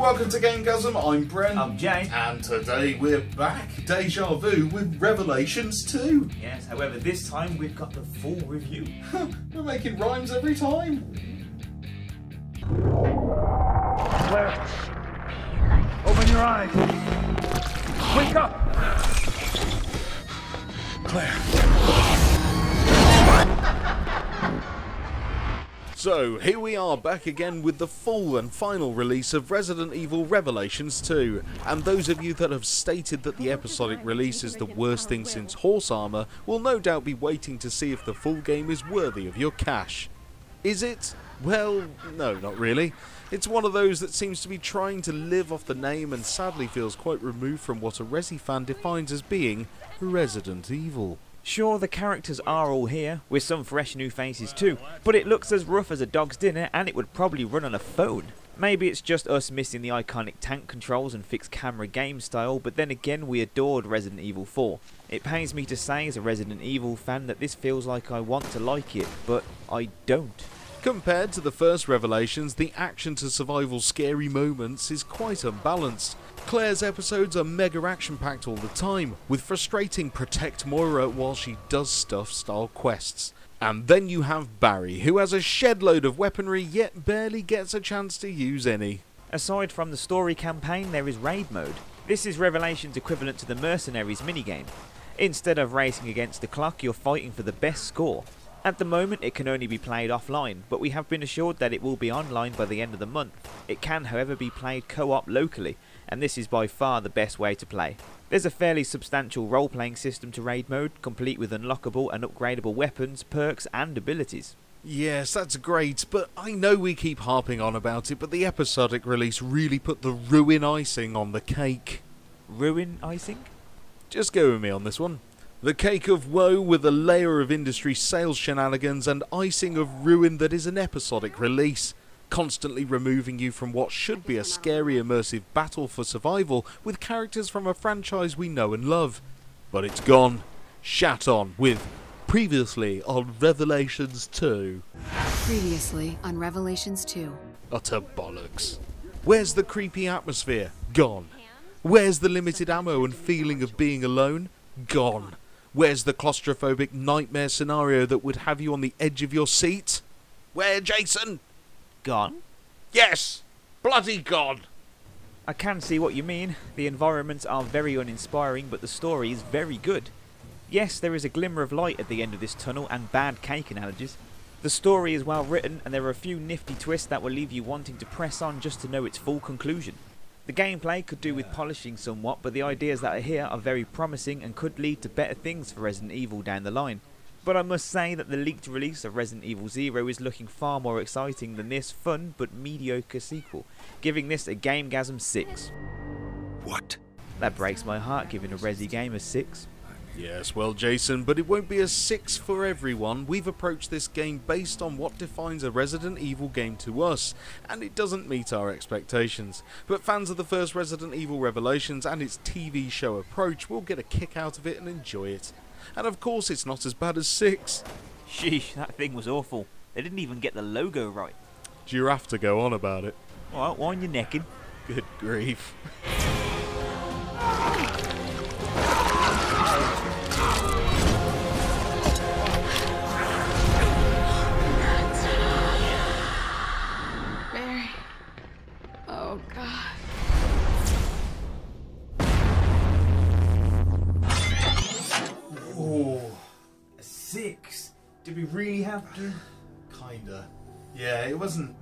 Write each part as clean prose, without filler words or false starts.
welcome to GameGazm. I'm Brent. I'm Jay. And today we're back, deja vu, with Revelations 2. Yes, however this time we've got the full review. We're making rhymes every time. Claire, open your eyes. Wake up! Claire. So, here we are back again with the full and final release of Resident Evil Revelations 2, and those of you that have stated that the episodic release is the worst thing since Horse Armor will no doubt be waiting to see if the full game is worthy of your cash. Is it? Well, no, not really. It's one of those that seems to be trying to live off the name and sadly feels quite removed from what a Resi fan defines as being Resident Evil. Sure, the characters are all here, with some fresh new faces too, but it looks as rough as a dog's dinner and it would probably run on a phone. Maybe it's just us missing the iconic tank controls and fixed camera game style, but then again we adored Resident Evil 4. It pains me to say as a Resident Evil fan that this feels like I want to like it, but I don't. Compared to the first Revelations, the action to survival scary moments is quite unbalanced. Claire's episodes are mega action packed all the time, with frustrating protect Moira while she does stuff style quests. And then you have Barry, who has a shed load of weaponry yet barely gets a chance to use any. Aside from the story campaign, there is raid mode. This is Revelations equivalent to the Mercenaries minigame. Instead of racing against the clock, you're fighting for the best score. At the moment it can only be played offline, but we have been assured that it will be online by the end of the month. It can however be played co-op locally, and this is by far the best way to play. There's a fairly substantial role-playing system to raid mode, complete with unlockable and upgradable weapons, perks and abilities. Yes, that's great, but I know we keep harping on about it, but the episodic release really put the ruin icing on the cake. Ruin icing? Just go with me on this one. The cake of woe with a layer of industry sales shenanigans and icing of ruin that is an episodic release, constantly removing you from what should be a scary immersive battle for survival with characters from a franchise we know and love. But it's gone, shat on, with previously on Revelations 2. Previously on Revelations 2. Utter bollocks. Where's the creepy atmosphere? Gone. Where's the limited ammo and feeling of being alone? Gone. Where's the claustrophobic nightmare scenario that would have you on the edge of your seat? Where, Jason? Gone? Yes! Bloody gone! I can see what you mean. The environments are very uninspiring, but the story is very good. Yes, there is a glimmer of light at the end of this tunnel and bad cake analogies. The story is well written and there are a few nifty twists that will leave you wanting to press on just to know its full conclusion. The gameplay could do with polishing somewhat, but the ideas that are here are very promising and could lead to better things for Resident Evil down the line. But I must say that the leaked release of Resident Evil 0 is looking far more exciting than this fun but mediocre sequel, giving this a GameGazm 6. What? That breaks my heart, giving a Resi game a 6. Yes, well, Jason, but it won't be a 6 for everyone. We've approached this game based on what defines a Resident Evil game to us, and it doesn't meet our expectations. But fans of the first Resident Evil Revelations and its TV show approach will get a kick out of it and enjoy it. And of course, it's not as bad as 6. Sheesh, that thing was awful. They didn't even get the logo right. Do you have to go on about it? Alright, wind your neck in. Good grief. Oh, God. Oh, A 6? Did we really have to? kinda. Yeah, it wasn't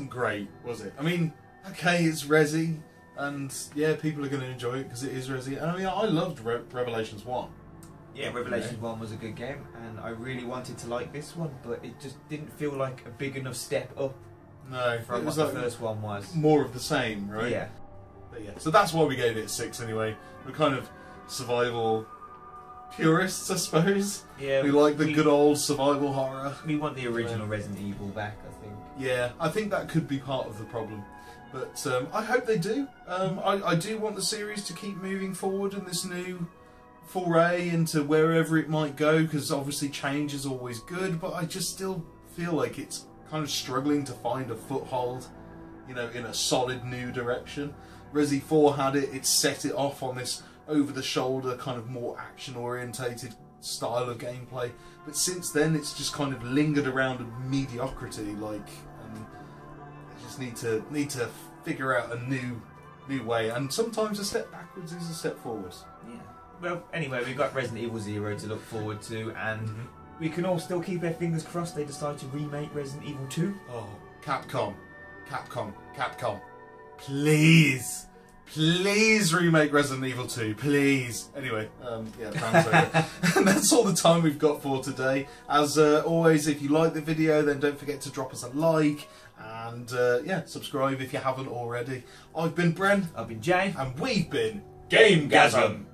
great, was it? I mean, okay, it's Resi, and yeah, people are going to enjoy it because it is Resi. And I mean, I loved Revelations 1. Yeah, Revelations 1 was a good game, and I really wanted to like this one, but it just didn't feel like a big enough step up No, from it was what like the first one was. more of the same, right? Yeah. But yeah, so that's why we gave it a 6 anyway. We're kind of survival purists, I suppose. Yeah. We like the good old survival horror. We want the original Resident Evil back, I think. Yeah, I think that could be part of the problem. But I hope they do. I do want the series to keep moving forward in this new foray into wherever it might go, because obviously change is always good, but I just still feel like it's kind of struggling to find a foothold. you know, in a solid new direction. Resi 4 had it, it set it off on this over-the-shoulder, kind of more action-orientated style of gameplay. But since then, it's just kind of lingered around mediocrity, like, and I just need to figure out a new way. And sometimes a step backwards is a step forwards. Yeah. Well, anyway, we've got Resident Evil 0 to look forward to, and we can all still keep our fingers crossed they decide to remake Resident Evil 2. Oh, Capcom, please remake Resident Evil 2, please. Anyway, yeah, plans over. And that's all the time we've got for today. As always, if you like the video, then don't forget to drop us a like, and yeah, subscribe if you haven't already. I've been Bren. I've been Jay. And we've been GameGazm.